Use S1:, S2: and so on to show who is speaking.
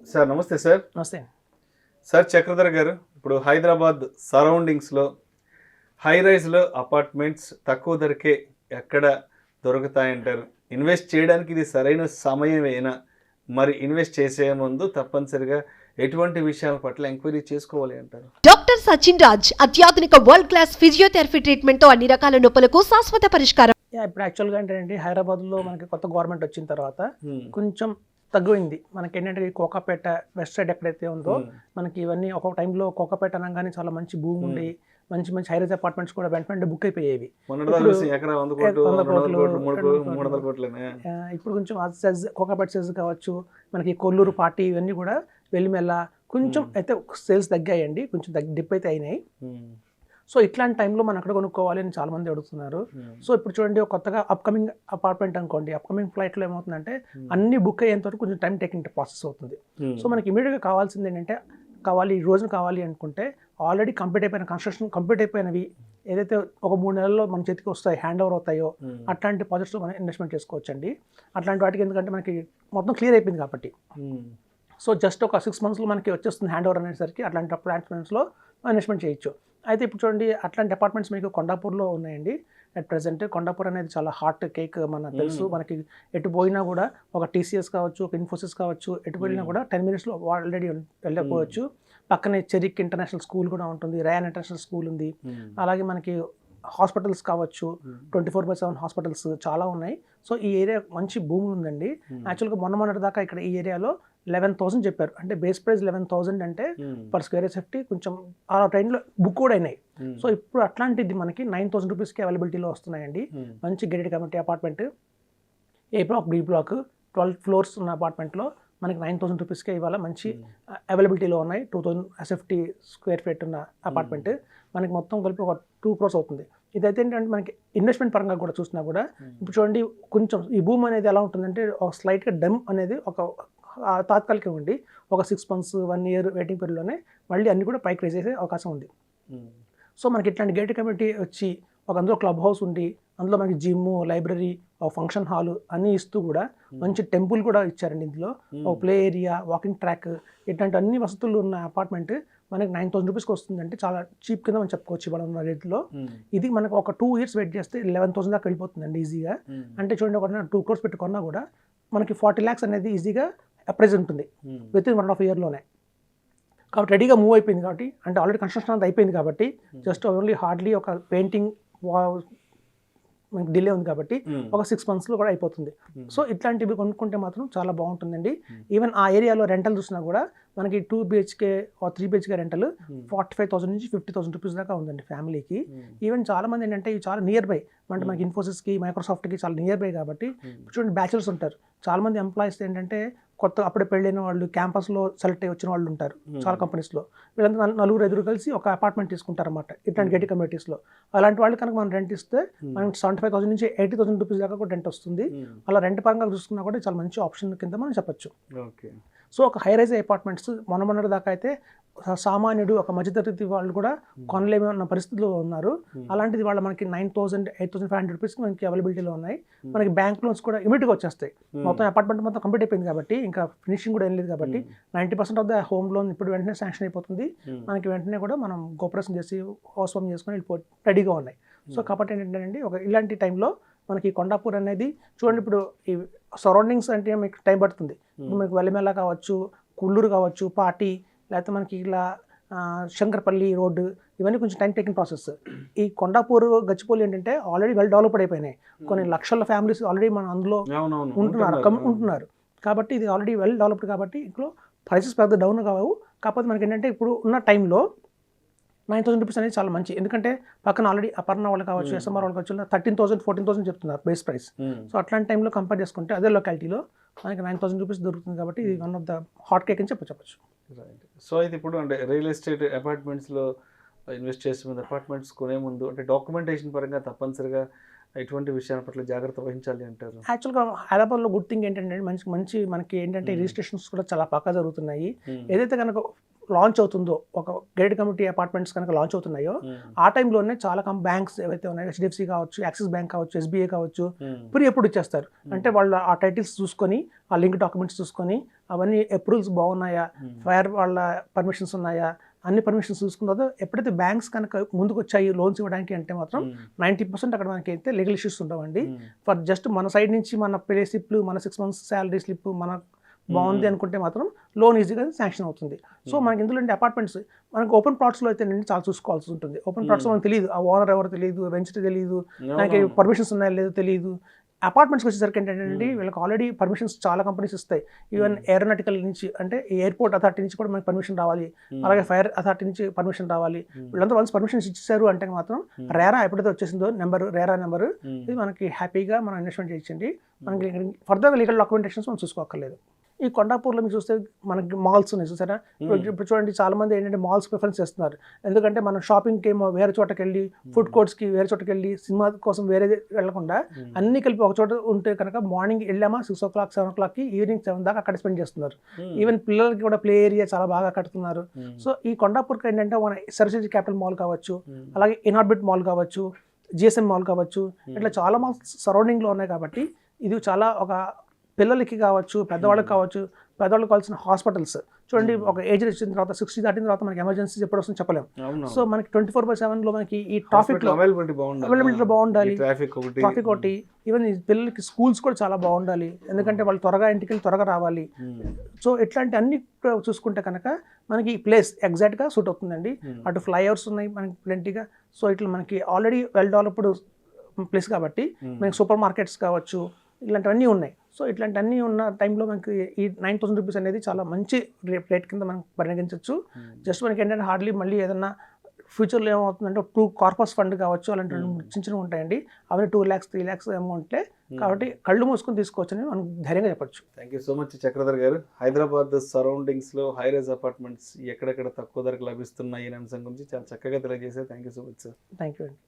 S1: Sir నమస్తే sir.
S2: నమస్తే.
S1: Sir Chakradhar గారు, ఇప్పుడు హైదరాబాద్ సరౌండింగ్స్లో హై రైజ్లో అపార్ట్మెంట్స్ తక్కువ ధరకే ఎక్కడ దొరుకుతాయంటారు? ఇన్వెస్ట్ చేయడానికి ఇది సరైన సమయమేనా? మరి ఇన్వెస్ట్ చేసే ముందు తప్పనిసరిగా ఎటువంటి విషయాల పట్ల ఎంక్వైరీ చేసుకోవాలి అంటారు?
S3: డాక్టర్ సచిన్ రాజ్ అత్యాధునిక వరల్డ్ క్లాస్ ఫిజియోథెరపీ ట్రీట్మెంట్ తో అన్ని రకాల నొప్పులకు శాశ్వత పరిష్కారం.
S2: ఇప్పుడు యాక్చువల్గా ఏంటంటే హైదరాబాద్లో మనకి కొత్త గవర్నమెంట్ వచ్చిన తర్వాత కొంచెం తగ్గింది. మనకి ఏంటంటే ఈ కోకాపేట వెస్ట్ సైడ్ ఎక్కడైతే ఉందో మనకి ఇవన్నీ ఒక టైంలో కోకాపేట అనగానే చాలా మంచి భూమి ఉండి మంచి మంచి హైరైజ్ అపార్ట్మెంట్స్ కూడా వెంటనే బుక్ అయిపోయేవి. ఇప్పుడు కొంచెం కోకాపేట సైజ్ కావచ్చు, మనకి కొల్లూరు పార్టీ ఇవన్నీ కూడా వెల్లిమెల్ల కొంచెం అయితే సేల్స్ తగ్గాయండి, కొంచెం డిప్ అయితే అయినాయి. సో ఇట్లాంటి టైంలో మనం అక్కడ కొనుక్కోవాలి అని చాలా మంది అడుగుతున్నారు. సో ఇప్పుడు చూడండి, ఒక కొత్తగా అప్కమింగ్ అపార్ట్మెంట్ అనుకోండి, అప్కమింగ్ ఫ్లైట్లో ఏమవుతుందంటే అన్ని బుక్ అయ్యేంత వరకు కొంచెం టైం టేకింగ్ ప్రాసెస్ అవుతుంది. సో మనకి ఇమీడియట్గా కావాల్సింది ఏంటంటే ఈ రోజున కావాలి అనుకుంటే ఆల్రెడీ కన్స్ట్రక్షన్ కంప్లీట్ అయిపోయినవి ఏదైతే ఒక 3 నెలల్లో మన చేతికి వస్తాయి, హ్యాండ్ ఓవర్ అవుతాయో అట్లాంటి ప్రాజెక్ట్స్లో మనం ఇన్వెస్ట్మెంట్ చేసుకోవచ్చండి. అట్లాంటి వాటికి ఎందుకంటే మనకి మొత్తం క్లియర్ అయిపోయింది కాబట్టి, సో జస్ట్ ఒక 6 monthsలో మనకి వచ్చేస్తుంది హ్యాండ్ ఓవర్ అనేసరికి అట్లాంటి అపార్ట్మెంట్స్లో ఇన్వెస్ట్మెంట్ చేయొచ్చు. అయితే ఇప్పుడు చూడండి, అట్లాంటి అపార్ట్మెంట్స్ మీకు కొండాపూర్లో ఉన్నాయండి. అట్ ప్రెసెంట్ కొండాపూర్ అనేది చాలా హాట్ కేక్ మనకు తెలుసు. మనకి ఎటు పోయినా కూడా ఒక టీసీఎస్ కావచ్చు, ఒక ఇన్ఫోసిస్ కావచ్చు, ఎటు వెళ్ళినా కూడా 10 minutesలో ఆల్రెడీ వెళ్ళకపోవచ్చు. పక్కనే చెరిక్ ఇంటర్నేషనల్ స్కూల్ కూడా ఉంటుంది, రయాన్ ఇంటర్నేషనల్ స్కూల్ ఉంది. అలాగే మనకి హాస్పిటల్స్ కావచ్చు, 24/7 హాస్పిటల్స్ చాలా ఉన్నాయి. సో ఈ ఏరియా మంచి భూమి ఉందండి. యాక్చువల్గా మొన్నటి దాకా ఇక్కడ ఈ ఏరియాలో 11,000 చెప్పారు. అంటే బేస్ ప్రైస్ 11,000 అంటే పర్ స్క్వేర్ సెఫ్టీ కొంచెం ఆ టైంలో బుక్ కూడా అయినాయి. సో ఇప్పుడు అట్లాంటిది మనకి 9,000 రూపీస్కి అవైలబిలిటీలో వస్తున్నాయండి. మంచి గేటెడ్ కమ్యూనిటీ అపార్ట్మెంట్, ఏ బ్లాక్ బి బ్లాక్ 12 floors ఉన్న అపార్ట్మెంట్లో మనకి 9,000 రూపీస్కే ఇవాళ మంచి అవైలబిలిటీలో ఉన్నాయి. 2,000 SFT స్క్వేర్ ఫీట్ ఉన్న అపార్ట్మెంట్ మనకి మొత్తం కలిపి ఒక 2 crores అవుతుంది. ఇదైతే ఏంటంటే మనకి ఇన్వెస్ట్మెంట్ పరంగా కూడా చూసినా కూడా ఇప్పుడు చూడండి, కొంచెం ఈ భూమి అనేది ఎలా ఉంటుందంటే ఒక స్లైట్గా డమ్ అనేది ఒక తాత్కాలికంగా ఉండి ఒక 6 months 1 year వెయిటింగ్ పీరియడ్లోనే మళ్ళీ అన్ని కూడా పైకి రేజ్ చేసే అవకాశం ఉంది. సో మనకి ఇట్లాంటి గేటెడ్ కమ్యూనిటీ వచ్చి అందులో క్లబ్ హౌస్ ఉండి అందులో మనకి జిమ్, లైబ్రరీ, ఫంక్షన్ హాల్ అన్నీ ఇస్తూ కూడా మంచి టెంపుల్ కూడా ఇచ్చారండి. ఇందులో ఒక ప్లే ఏరియా, వాకింగ్ ట్రాక్, ఇట్లాంటి అన్ని వసతులు ఉన్న అపార్ట్మెంట్ మనకి 9,000 రూపీస్కి వస్తుందంటే చాలా చీప్ కింద మనం చెప్పుకోవచ్చు ఇవాళ ఉన్న రేట్లో. ఇది మనకు ఒక 2 years వెయిట్ చేస్తే 11,000 దాకా వెళ్ళిపోతుందండి ఈజీగా. అంటే చూడండి, ఒక 2 crores పెట్టుకున్నా కూడా మనకి 40 lakhs అనేది ఈజీగా అప్రైజ్ ఉంటుంది విత్ ఇన్ 1.5 yearలోనే. కాబట్టి రెడీగా మూవ్ అయిపోయింది కాబట్టి, అంటే ఆల్రెడీ కన్స్ట్రక్షన్ అంతా అయిపోయింది కాబట్టి జస్ట్ ఓన్లీ హార్డ్లీ ఒక పెయింటింగ్ మనకి డిలే ఉంది కాబట్టి ఒక 6 monthsలో కూడా అయిపోతుంది. సో ఇట్లాంటివి కొనుక్కుంటే మాత్రం చాలా బాగుంటుందండి. ఈవెన్ ఆ ఏరియాలో రెంటల్ చూసినా కూడా మనకి 2 BHK 3 BHK రెంటల్ 45,000 నుంచి 50,000 రూపీస్ దాకా ఉందండి ఫ్యామిలీకి. ఈవెన్ చాలా మంది ఏంటంటే ఇవి చాలా నియర్ బై, అంటే మనకి ఇన్ఫోసిస్కి, మైక్రోసాఫ్ట్కి చాలా నియర్ బై కాబట్టి చూడండి, బ్యాచులర్స్ ఉంటారు. చాలా మంది ఎంప్లాయీస్ ఏంటంటే కొత్త అప్పుడే పెళ్ళైన వాళ్ళు, క్యాంపస్లో సెలెక్ట్ అయ్యి వచ్చిన వాళ్ళు ఉంటారు చాలా కంపెనీస్లో. వీళ్ళంతా 4 కలిసి ఒక అపార్ట్మెంట్ తీసుకుంటారు అన్నమాట ఇట్లాంటి గేటెడ్ కమ్యూనిటీస్లో. అలాంటి వాళ్ళు కనుక మనం రెంట్ ఇస్తే మనకి 75,000 నుంచి 80,000 రూపీస్ దాకా కూడా రెంట్ వస్తుంది. అలా రెంట్ పరంగా చూసుకున్నా కూడా చాలా మంచి ఆప్షన్ కింద మనం చెప్పొచ్చు. సో ఒక హై రైజ్ అపార్ట్మెంట్స్ మొన్నటి దాకా అయితే సామాన్యుడు, ఒక మధ్యతరగతి వాళ్ళు కూడా కొనలేమన్న పరిస్థితిలో ఉన్నారు. అలాంటిది వాళ్ళు మనకి 9,000 8,500 రూపీస్కి మనకి అవైలబిలిటీలో ఉన్నాయి. మనకి బ్యాంక్ లోన్స్ కూడా ఇమీడియట్గా వచ్చేస్తాయి. మొత్తం అపార్ట్మెంట్ మొత్తం కంప్లీట్ అయిపోయింది కాబట్టి, ఇంకా ఫినిషింగ్ కూడా ఏం లేదు కాబట్టి 90% ఆఫ్ ద హోమ్ లోన్ ఇప్పుడు వెంటనే శాంక్షన్ అయిపోతుంది. మనకి వెంటనే కూడా మనం కోఆపరేషన్ చేసి హౌస్ వార్మ్ చేసుకొని రెడీగా ఉన్నాయి. సో కాబట్టి ఏంటంటే ఒక ఇలాంటి టైంలో మనకి కొండాపూర్ అనేది చూడండి, ఇప్పుడు ఈ సరౌండింగ్స్ అంటే మీకు టైం పడుతుంది. ఇప్పుడు మనకి వెల్లిమెల్ల కావచ్చు, కొల్లూరు కావచ్చు, పాటి, లేకపోతే మనకి ఇలా శంకరపల్లి రోడ్డు, ఇవన్నీ కొంచెం టైం టేకింగ్ ప్రాసెస్. ఈ కొండాపూర్, గచ్చిపోలి ఏంటంటే ఆల్రెడీ వెల్ డెవలప్డ్ అయిపోయినాయి. కొన్ని లక్షల ఫ్యామిలీస్ ఆల్రెడీ మనం అందులో ఉంటున్నారు కాబట్టి ఇది ఆల్రెడీ వెల్ డెవలప్డ్ కాబట్టి ఇంట్లో ప్రైసెస్ పెద్ద డౌన్ కావు. కాకపోతే మనకి ఏంటంటే ఇప్పుడు ఉన్న టైంలో 9,000 రూపీస్ అనేది చాలా మంచి. ఎందుకంటే పక్కన ఆల్రెడీ అపర్ణ వాళ్ళు కావచ్చు, SMR వాళ్ళు కావచ్చు 13,000 14,000 చెప్తున్నారు బేస్ ప్రైస్. సో అట్లాంటి టైంలో కంపేర్ చేసుకుంటే అదే లొకాలిటీలో మనకి 9,000 రూపీస్ దొరుకుతుంది కాబట్టి ఇది one of the hot cake అని చెప్పచ్చు.
S1: సో అయితే ఇప్పుడు అంటే రియల్ ఎస్టేట్ అపార్ట్మెంట్స్లో ఇన్వెస్ట్ చేసే ముందు, అపార్ట్మెంట్స్ కొనే ముందు అంటే డాక్యుమెంటేషన్ పరంగా తప్పనిసరిగా ఎటువంటి విషయాల పట్ల జాగ్రత్త వహించాలి అంటారు?
S2: యాక్చువల్గా హైదరాబాద్లో గుడ్ థింగ్ ఏంటంటే మంచి మనకి ఏంటంటే రిజిస్ట్రేషన్స్ కూడా చాలా పక్కా జరుగుతున్నాయి. ఏదైతే కనుక లాంచ్ అవుతుందో, ఒక గేటెడ్ కమ్యూనిటీ అపార్ట్మెంట్స్ కనుక లాంచ్ అవుతున్నాయో ఆ టైంలోనే చాలా బ్యాంక్స్ ఏవైతే ఉన్నాయో, హెచ్డిఎఫ్సి కావచ్చు, యాక్సిస్ బ్యాంక్ కావచ్చు, ఎస్బీఐ కావచ్చు, ప్రీ అప్రూవ్ ఇచ్చేస్తారు. అంటే వాళ్ళు ఆ టైటిల్స్ చూసుకొని, ఆ లింక్ డాక్యుమెంట్స్ చూసుకొని, అవన్నీ అప్రూవల్స్ బాగున్నాయా, ఫైర్ వాళ్ళ పర్మిషన్స్ ఉన్నాయా, అన్ని పర్మిషన్స్ చూసుకున్న తర్వాత ఎప్పుడైతే బ్యాంక్స్ కనుక ముందుకు వచ్చాయి లోన్స్ ఇవ్వడానికి అంటే మాత్రం 90% అక్కడ మనకి అయితే లీగల్ ఇష్యూస్ ఉండవండి. ఫర్ జస్ట్ మన సైడ్ నుంచి మన పే స్లిప్లు, మన 6 months శాలరీ స్లిప్ మన బాగుంది అనుకుంటే మాత్రం లోన్ ఈజీగా శాంక్షన్ అవుతుంది. సో మనకి ఇందులో అపార్ట్మెంట్స్ మనకి ఓపెన్ ప్లాట్స్లో అయితే చాలా చూసుకోవాల్సి ఉంటుంది. ఓపెన్ ప్లాట్స్లో మనకు తెలియదు, ఆ ఓనర్ ఎవరు తెలియదు, వెంచర్ తెలియదు, మనకి పర్మిషన్స్ ఉన్నాయో లేదో తెలియదు. అపార్ట్మెంట్స్కి వచ్చేసరికి ఏంటంటే వీళ్ళకి ఆల్రెడీ పర్మిషన్స్ చాలా కంపెనీస్ ఇస్తాయి. ఈవెన్ ఏరోనాటికల్ నుంచి, అంటే ఎయిర్పోర్ట్ అథారిటీ నుంచి కూడా మనకి పర్మిషన్ రావాలి, అలాగే ఫైర్ అథారిటీ నుంచి పర్మిషన్ రావాలి. వీళ్ళంతా వన్స్ పర్మిషన్స్ ఇచ్చేసారు అంటే మాత్రం రేరా ఎప్పుడైతే వచ్చేసిందో రేరా నెంబర్, ఇది మనకి హ్యాపీగా మనం ఇన్వెస్ట్మెంట్ చేయించండి. మనకి ఫర్దర్ లీగల్ డాక్యుమెంటేషన్స్ మనం చూసుకోక్కర్లేదు. ఈ కొండాపూర్లో మీరు చూస్తే మనకి మాల్స్ ఉన్నాయి చూసారా. ఇప్పుడు చూడండి, చాలా మంది ఏంటంటే మాల్స్ ప్రిఫరెన్స్ చేస్తున్నారు. ఎందుకంటే మనం షాపింగ్కి ఏమో వేరే చోటకి వెళ్ళి, ఫుడ్ కోర్ట్స్కి వేరే చోటకి వెళ్ళి, సినిమా కోసం వేరే వెళ్ళకుండా అన్ని కలిపి ఒక చోట ఉంటే కనుక మార్నింగ్ వెళ్ళామా 6 o'clock 7 o'clockకి ఈవినింగ్ 7 దాకా అక్కడ స్పెండ్ చేస్తున్నారు. ఈవెన్ పిల్లలకి కూడా ప్లే ఏరియా చాలా బాగా కడుతున్నారు. సో ఈ కొండాపూర్కి ఏంటంటే మన సరస్వతి క్యాపిటల్ మాల్ కావచ్చు, అలాగే ఇన్ఆర్బిట్ మాల్ కావచ్చు, జిఎస్ఎం మాల్ కావచ్చు, ఇట్లా చాలా మాల్స్ సరౌండింగ్లో ఉన్నాయి. కాబట్టి ఇది చాలా ఒక పిల్లలకి కావచ్చు, పెద్దవాళ్ళకి కావచ్చు, పెద్దవాళ్ళకి కావాల్సిన హాస్పిటల్స్ చూడండి. ఒక ఏజ్ వచ్చిన తర్వాత 60 దాటిన తర్వాత మనకి ఎమర్జెన్సీస్ ఎప్పుడు వస్తుందో చెప్పలేము. సో మనకి 24/7లో మనకి ఈ ట్రాఫిక్లో అవైలబిలిటీ బాగుండాలి, ట్రాఫిక్ ఒకటి. ఈవెన్ పిల్లలకి స్కూల్స్ కూడా చాలా బాగుండాలి, ఎందుకంటే వాళ్ళు త్వరగా ఇంటికి వెళ్ళి త్వరగా రావాలి. సో ఇట్లాంటి అన్ని చూసుకుంటే కనుక మనకి ఈ ప్లేస్ ఎగ్జాక్ట్గా సూట్ అవుతుందండి. అటు ఫ్లైఓవర్స్ ఉన్నాయి మనకి ప్లెంటీగా. సో ఇట్లా మనకి ఆల్రెడీ వెల్ డెవలప్డ్ ప్లేస్ కాబట్టి మనకి సూపర్ మార్కెట్స్ కావచ్చు, ఇలాంటివన్నీ ఉన్నాయి. సో ఇట్లాంటివన్నీ ఉన్న టైంలో మనకి ఈ 9,000 rupees అనేది చాలా మంచి రేట్ కింద మనం పరిగణించవచ్చు. జస్ట్ మనకి ఏంటంటే హార్డ్లీ మళ్ళీ ఏదన్నా ఫ్యూచర్లో ఏమవుతుందంటే 2 కార్పస్ ఫండ్ కావచ్చు, అలాంటి చిన్న ఉంటాయండి. అవన్నీ 2 lakhs 3 lakhs అమౌంట్లే. కాబట్టి కళ్ళు మూసుకొని తీసుకోవచ్చని మనం ధైర్యంగా చెప్పొచ్చు.
S1: Thank you so much Chakradhar గారు. హైదరాబాద్ సరౌండింగ్స్లో హై రైజ్ అపార్ట్మెంట్స్ ఎక్కడెక్కడ తక్కువ ధరకు లభిస్తున్నాయి అనే అంశం గురించి చాలా చక్కగా తెలియజేశారు. Thank you so much sir.
S2: Thank you అండి.